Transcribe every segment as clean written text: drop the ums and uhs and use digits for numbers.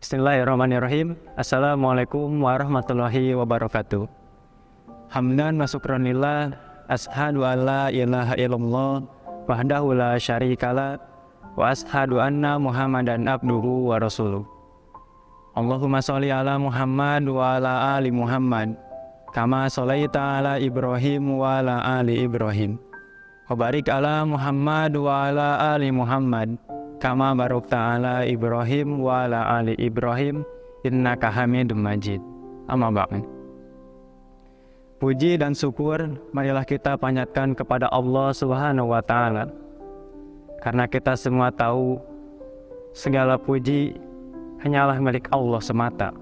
Bismillahirrahmanirrahim. Assalamualaikum warahmatullahi wabarakatuh. Hamdan wa syukranillah, ashadu an la ilaha illallah wahdahu la syarikalah wa ashadu anna Muhammadan abduhu wa rasuluh. Allahumma sholli ala Muhammad wa ala ali Muhammad kama sholaita ala Ibrahim wa ala ali Ibrahim wa barik ala Muhammad wa ala ali Muhammad kama barakta ala Ibrahim wa ala ali Ibrahim innaka Hamidum Majid. Amma ba'd. Puji dan syukur marilah kita panjatkan kepada Allah Subhanahu wa taala. Karena kita semua tahu segala puji hanyalah milik Allah semata.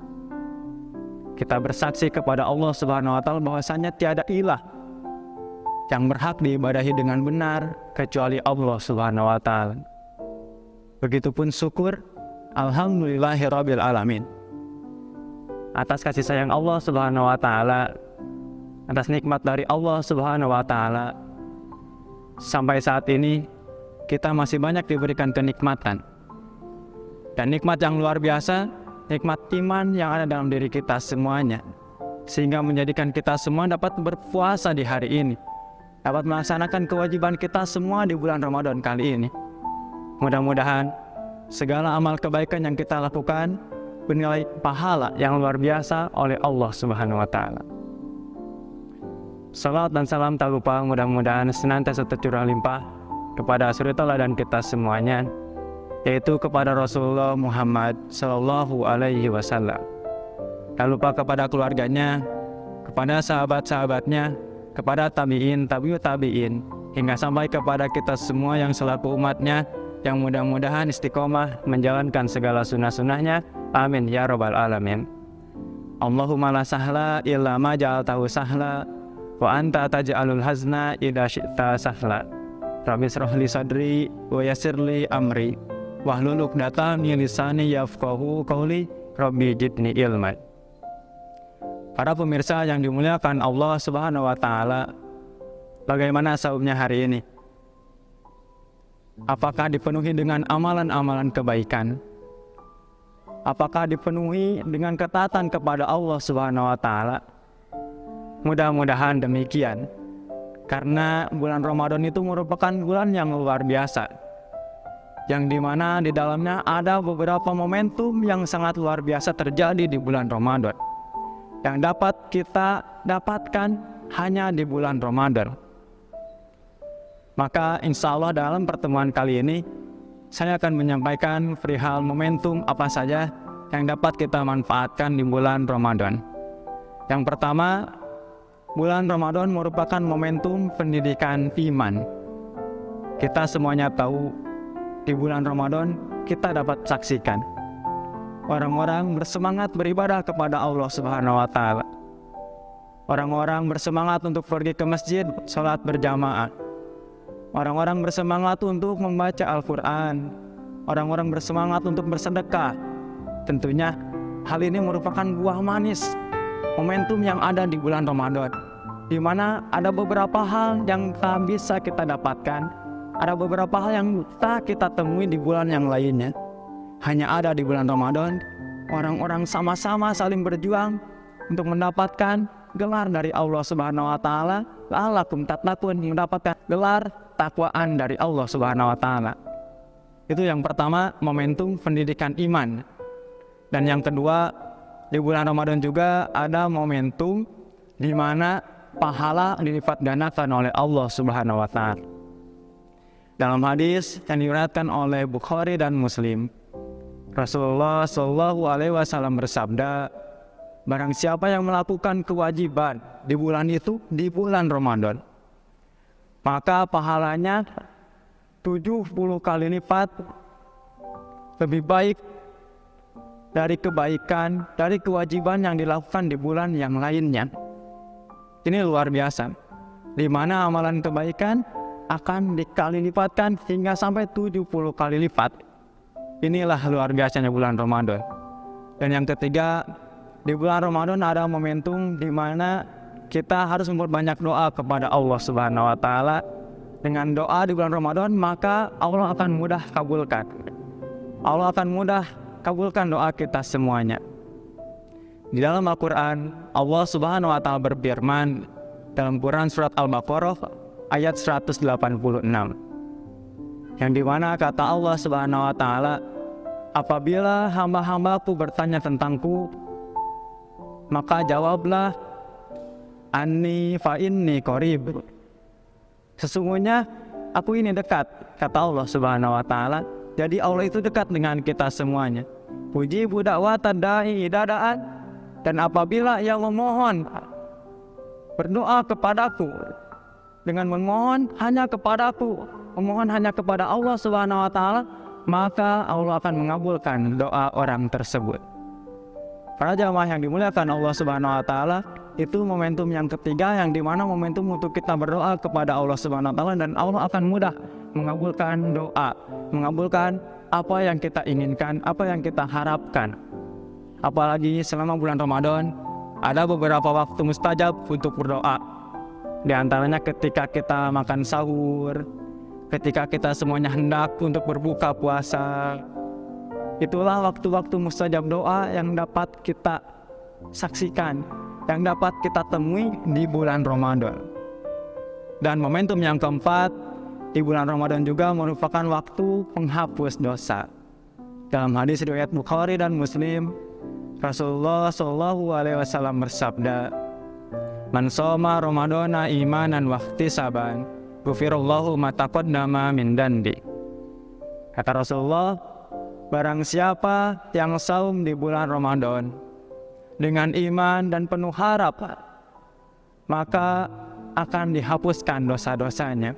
Kita bersaksi kepada Allah Subhanahu wa taala bahwasanya tiada ilah yang berhak diibadahi dengan benar kecuali Allah Subhanahu wa taala. Begitupun syukur, alhamdulillahirabbil alamin. Atas kasih sayang Allah Subhanahu wa taala, atas nikmat dari Allah Subhanahu wa taala, sampai saat ini kita masih banyak diberikan kenikmatan. Dan nikmat yang luar biasa, nikmat iman yang ada dalam diri kita semuanya, sehingga menjadikan kita semua dapat berpuasa di hari ini, dapat melaksanakan kewajiban kita semua di bulan Ramadan kali ini. Mudah-mudahan segala amal kebaikan yang kita lakukan bernilai pahala yang luar biasa oleh Allah Subhanahu wa taala. Salawat dan salam tak lupa mudah-mudahan senantiasa tercurah limpah kepada suri teladan kita semuanya, yaitu kepada Rasulullah Muhammad sallallahu alaihi wasallam. Tak lupa kepada keluarganya, kepada sahabat-sahabatnya, kepada tabi'in, tabi'ut tabi'in, hingga sampai kepada kita semua yang selaku umatnya, yang mudah-mudahan istiqomah menjalankan segala sunnah-sunnahnya. Amin ya rabbal alamin. Allahumma la sahla illa ma ja'altahu sahla wa anta taj'alul hazna idza syi'ta sahla. Rabbi shrah li sadri wa yassir li amri wahlul 'uqdatam min lisani yafqahu qawli. Rabbi zidni ilman. Para pemirsa yang dimuliakan Allah Subhanahu wa taala, bagaimana saumnya hari ini? Apakah dipenuhi dengan amalan-amalan kebaikan? Apakah dipenuhi dengan ketaatan kepada Allah Subhanahu wa taala? Mudah-mudahan demikian. Karena bulan Ramadan itu merupakan bulan yang luar biasa, yang dimana di dalamnya ada beberapa momentum yang sangat luar biasa terjadi di bulan Ramadan, yang dapat kita dapatkan hanya di bulan Ramadan. Maka insya Allah dalam pertemuan kali ini saya akan menyampaikan perihal momentum apa saja yang dapat kita manfaatkan di bulan Ramadan. Yang pertama, bulan Ramadan merupakan momentum pendidikan iman. Kita semuanya tahu di bulan Ramadan kita dapat saksikan orang-orang bersemangat beribadah kepada Allah Subhanahu wa taala. Orang-orang bersemangat untuk pergi ke masjid, sholat berjamaah. Orang-orang bersemangat untuk membaca Al-Quran. Orang-orang bersemangat untuk bersedekah. Tentunya hal ini merupakan buah manis momentum yang ada di bulan Ramadan, di mana ada beberapa hal yang tak bisa kita dapatkan, ada beberapa hal yang tak kita temui di bulan yang lainnya. Hanya ada di bulan Ramadan, orang-orang sama-sama saling berjuang untuk mendapatkan gelar dari Allah Subhanahu wa taala, la'allakum tattaqun, mendapatkan gelar takwaan dari Allah Subhanahu wa taala. Itu yang pertama, momentum pendidikan iman. Dan yang kedua, di bulan Ramadan juga ada momentum di mana pahala dilipat gandakan oleh Allah Subhanahu wa taala. Dalam hadis yang diriwayatkan oleh Bukhari dan Muslim, Rasulullah sallallahu alaihi wasallam bersabda, barang siapa yang melakukan kewajiban di bulan itu, di bulan Ramadan, maka pahalanya 70 kali lipat lebih baik dari kebaikan, dari kewajiban yang dilakukan di bulan yang lainnya. Ini luar biasa, di mana amalan kebaikan akan dikali lipatkan hingga sampai 70 kali lipat. Inilah luar biasanya bulan Ramadan. Dan yang ketiga, di bulan Ramadan ada momentum di mana kita harus memperbanyak doa kepada Allah Subhanahu wa taala. Dengan doa di bulan Ramadan, maka Allah akan mudah kabulkan. Allah akan mudah kabulkan doa kita semuanya. Di dalam Al-Quran, Allah Subhanahu wa Ta'ala berfirman dalam Quran surat Al-Baqarah ayat 186, yang dimana kata Allah Subhanahu wa Ta'ala, apabila hamba-hambaku bertanya tentangku, maka jawablah, anni fa inni qarib, sesungguhnya aku ini dekat, kata Allah Subhanahu wa Ta'ala. Jadi Allah itu dekat dengan kita semuanya. Puji budak watan da'i dadaan, dan apabila yang memohon berdoa kepadaku dengan memohon hanya kepadaku, memohon hanya kepada Allah Subhanahu wa Ta'ala, maka Allah akan mengabulkan doa orang tersebut. Para jamaah yang dimuliakan Allah Subhanahu wa Ta'ala, itu momentum yang ketiga, yang dimana momentum untuk kita berdoa kepada Allah Subhanahu wa Ta'ala, dan Allah akan mudah mengabulkan doa, mengabulkan apa yang kita inginkan, apa yang kita harapkan. Apalagi selama bulan Ramadan ada beberapa waktu mustajab untuk berdoa. Di antaranya ketika kita makan sahur, ketika kita semuanya hendak untuk berbuka puasa. Itulah waktu-waktu mustajab doa yang dapat kita saksikan, yang dapat kita temui di bulan Ramadan. Dan momentum yang keempat, di bulan Ramadan juga merupakan waktu penghapus dosa. Dalam hadis riwayat Bukhari dan Muslim, Rasulullah SAW bersabda, man shoma Ramadana imanan wa ihtisaban, ghufirallahu ma taqaddama min dhanbi. Kata Rasulullah, barang siapa yang saum di bulan Ramadan dengan iman dan penuh harap, maka akan dihapuskan dosa-dosanya.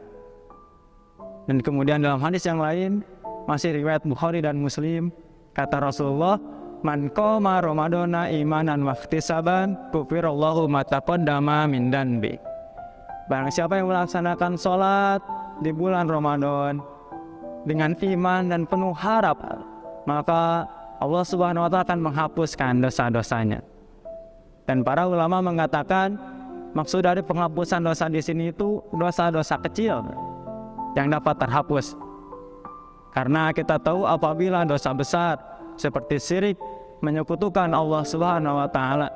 Dan kemudian dalam hadis yang lain, masih riwayat Bukhari dan Muslim, kata Rasulullah, man qoma Ramadana imanan wa ihtisaban, ghufirallahu ma taqaddama min dhanbi. Barang siapa yang melaksanakan sholat di bulan Ramadan dengan iman dan penuh harap, maka Allah Subhanahu wa Ta'ala akan menghapuskan dosa-dosanya. Dan para ulama mengatakan maksud dari penghapusan dosa di sini itu dosa-dosa kecil yang dapat terhapus. Karena kita tahu apabila dosa besar seperti syirik, menyekutukan Allah Subhanahu wa Ta'ala,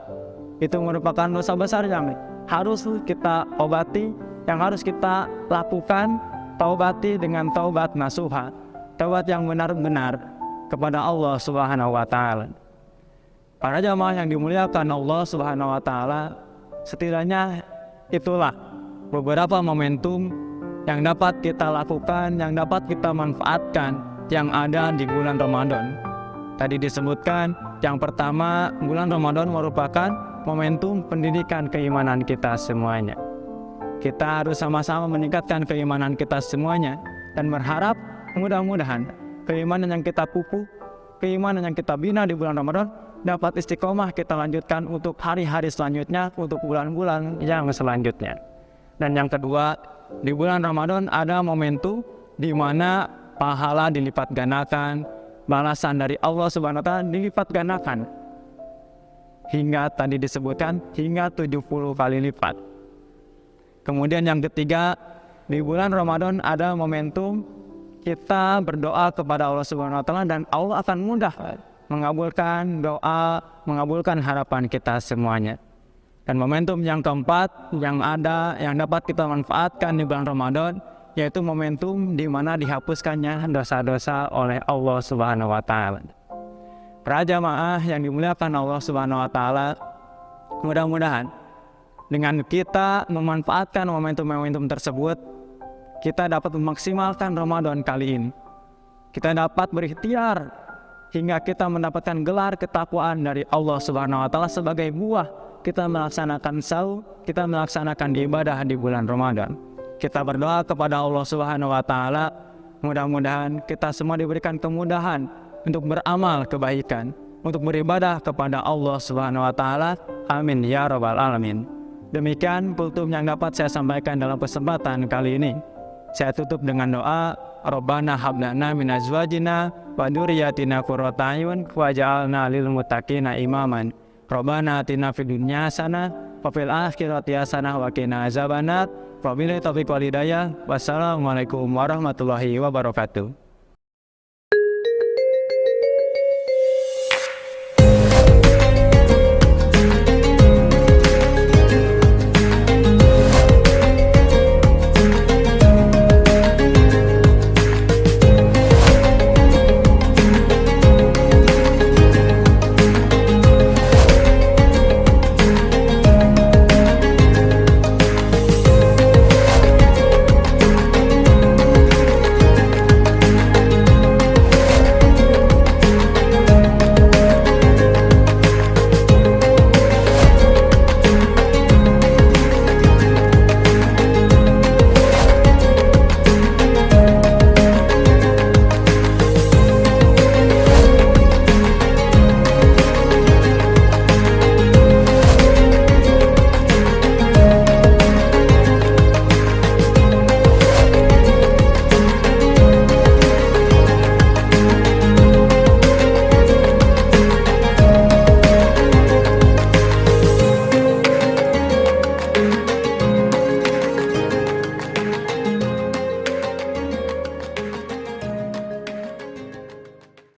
itu merupakan dosa besar yang harus kita obati, yang harus kita lakukan, taubati dengan taubat nasuha, taubat yang benar-benar kepada Allah Subhanahu wa Ta'ala. Para jamaah yang dimuliakan Allah Subhanahu wa Ta'ala, setidaknya itulah beberapa momentum yang dapat kita lakukan, yang dapat kita manfaatkan yang ada di bulan Ramadan. Tadi disebutkan, yang pertama, bulan Ramadan merupakan momentum pendidikan keimanan kita semuanya. Kita harus sama-sama meningkatkan keimanan kita semuanya, dan berharap mudah-mudahan keimanan yang kita pupuk, keimanan yang kita bina di bulan Ramadan dapat istiqomah kita lanjutkan untuk hari-hari selanjutnya, untuk bulan-bulan yang selanjutnya. Dan yang kedua, di bulan Ramadan ada momentum di mana pahala dilipat gandakan, balasan dari Allah Subhanahu wa Ta'ala dilipat gandakan, hingga tadi disebutkan hingga 70 kali lipat. Kemudian yang ketiga, di bulan Ramadan ada momentum kita berdoa kepada Allah Subhanahu wa Ta'ala, dan Allah akan mudah mengabulkan doa, mengabulkan harapan kita semuanya. Dan momentum yang keempat yang ada, yang dapat kita manfaatkan di bulan Ramadan, yaitu momentum di mana dihapuskannya dosa-dosa oleh Allah Subhanahu wa Ta'ala. Para jamaah yang dimuliakan Allah Subhanahu wa Ta'ala, mudah-mudahan dengan kita memanfaatkan momentum-momentum tersebut, kita dapat memaksimalkan Ramadan kali ini. Kita dapat berikhtiar hingga kita mendapatkan gelar ketakwaan dari Allah Subhanahu wa Ta'ala sebagai buah kita melaksanakan saum, kita melaksanakan ibadah di bulan Ramadan. Kita berdoa kepada Allah Subhanahu wa Ta'ala, mudah-mudahan kita semua diberikan kemudahan untuk beramal kebaikan, untuk beribadah kepada Allah Subhanahu wa Ta'ala. Amin ya rabbal alamin. Demikian kultum yang dapat saya sampaikan dalam kesempatan kali ini. Saya tutup dengan doa, Rabbana hab lana min azwajina wa dzurriyyatina qurrata a'yun waj'alna lil muttaqina imaman. Rabbana atina fid dunya hasanah wa fil akhirati hasanah wa qina azabannar. Wabillahi taufiq wal hidayah. Wassalamualaikum warahmatullahi wabarakatuh.